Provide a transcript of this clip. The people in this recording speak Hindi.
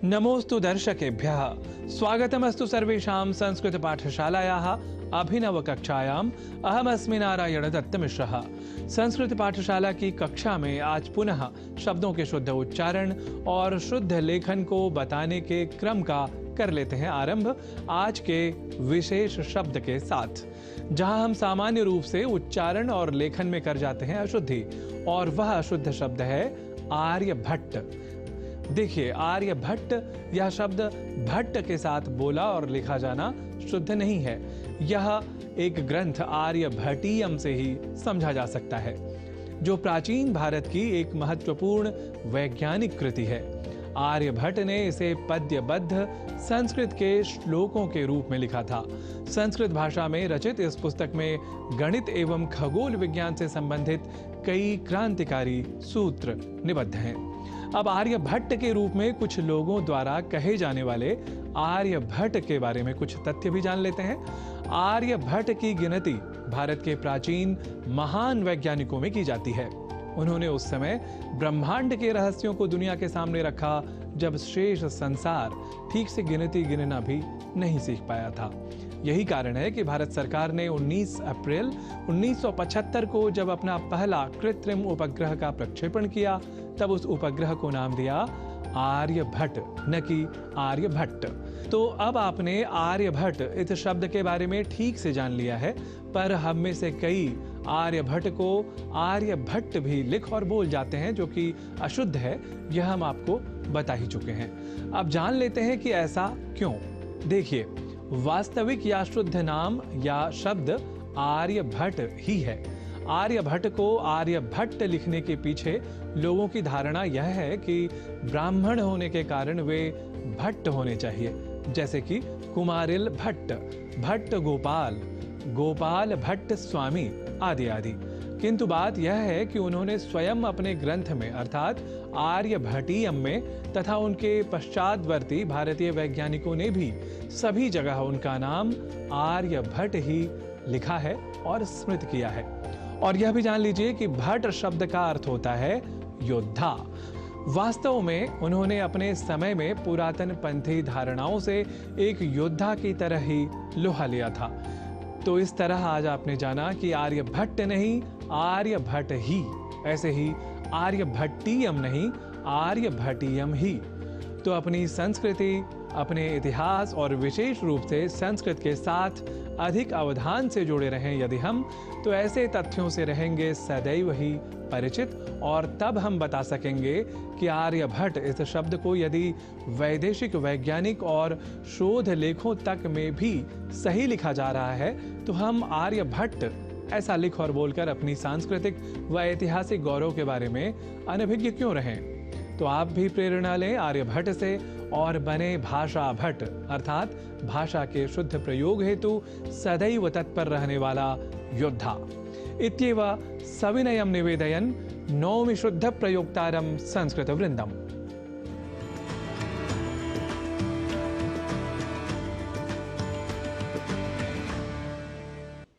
नमोस्तु दर्शकेभ्यः स्वागतमस्तु सर्वेषां संस्कृतपाठशालायाः अभिनवकक्षायाम् अहमस्मि नारायण दत्तमिश्रः। संस्कृत पाठशाला की कक्षा में आज पुनः शब्दों के शुद्ध उच्चारण और शुद्ध लेखन को बताने के क्रम का कर लेते हैं आरंभ आज के विशेष शब्द के साथ, जहां हम सामान्य रूप से उच्चारण और लेखन में कर जाते हैं अशुद्धि, और वह अशुद्ध शब्द है आर्यभट्ट। देखिए, आर्यभट्ट यह शब्द भट्ट के साथ बोला और लिखा जाना शुद्ध नहीं है। यह एक ग्रंथ आर्यभटीयम से ही समझा जा सकता है, जो प्राचीन भारत की एक महत्वपूर्ण वैज्ञानिक कृति है। आर्यभट्ट ने इसे पद्यबद्ध संस्कृत के श्लोकों के रूप में लिखा था। संस्कृत भाषा में रचित इस पुस्तक में गणित एवं खगोल विज्ञान से संबंधित कई क्रांतिकारी सूत्र निबद्ध हैं। अब आर्यभट्ट के रूप में कुछ लोगों द्वारा कहे जाने वाले आर्यभट्ट के बारे में कुछ तथ्य भी जान लेते हैं। आर्यभट्ट की गिनती भारत के प्राचीन महान वैज्ञानिकों में की जाती है। उन्होंने उस समय ब्रह्मांड के रहस्यों को दुनिया के सामने रखा, जब शेष संसार ठीक से गिनती गिनना भी नहीं सीख पाया था। यही कारण है कि भारत सरकार ने 19 अप्रैल 1975 को जब अपना पहला कृत्रिम उपग्रह का प्रक्षेपण किया, तब उस उपग्रह को नाम दिया आर्यभट्ट, न कि आर्यभट्ट। तो अब आपने आर्यभट्ट इस शब्द के बारे में ठीक से जान लिया है, पर हम में से कई आर्यभट्ट को आर्यभट्ट भी लिख और बोल जाते हैं, जो कि अशुद्ध है। यह हम आपको बता ही चुके हैं। अब जान लेते हैं कि ऐसा क्यों। देखिए, वास्तविक या शुद्ध नाम या शब्द आर्यभट्ट ही है। आर्यभट्ट को आर्यभट्ट लिखने के पीछे लोगों की धारणा यह है कि ब्राह्मण होने के कारण वे भट्ट होने चाहिए, जैसे कि कुमारिल भट्ट, भट्ट गोपाल, गोपाल भट्ट स्वामी आदि आदि। किंतु बात यह है कि उन्होंने स्वयं अपने ग्रंथ में अर्थात आर्यभटीयम में तथा उनके पश्चातवर्ती भारतीय वैज्ञानिकों ने भी सभी जगह उनका नाम आर्यभट्ट ही लिखा है और स्मृत किया है। और यह भी जान लीजिए कि भट्ट शब्द का अर्थ होता है योद्धा। वास्तव में उन्होंने अपने समय में पुरातन पंथी धारणाओं से एक योद्धा की तरह ही लोहा लिया था। तो इस तरह आज आपने जाना कि आर्यभट्ट नहीं, आर्यभट्ट ही। ऐसे ही आर्यभट्टीयम नहीं, आर्यभटीयम ही। तो अपनी संस्कृति, अपने इतिहास और विशेष रूप से संस्कृत के साथ अधिक अवधान से जुड़े रहें यदि हम, तो ऐसे तथ्यों से रहेंगे सदैव ही परिचित, और तब हम बता सकेंगे कि आर्यभट्ट इस शब्द को यदि वैदेशिक वैज्ञानिक और शोध लेखों तक में भी सही लिखा जा रहा है, तो हम आर्यभट्ट ऐसा लिख और बोलकर अपनी सांस्कृतिक व ऐतिहासिक गौरव के बारे में अनभिज्ञ क्यों रहें। तो आप भी प्रेरणा लें आर्यभट्ट से और बने भाषा भट्ट, अर्थात भाषा के शुद्ध प्रयोग हेतु सदैव तत्पर रहने वाला योद्धा। इत्येव सविनयं निवेदयन् नौमि शुद्ध प्रयोक्तारं संस्कृत वृंदम।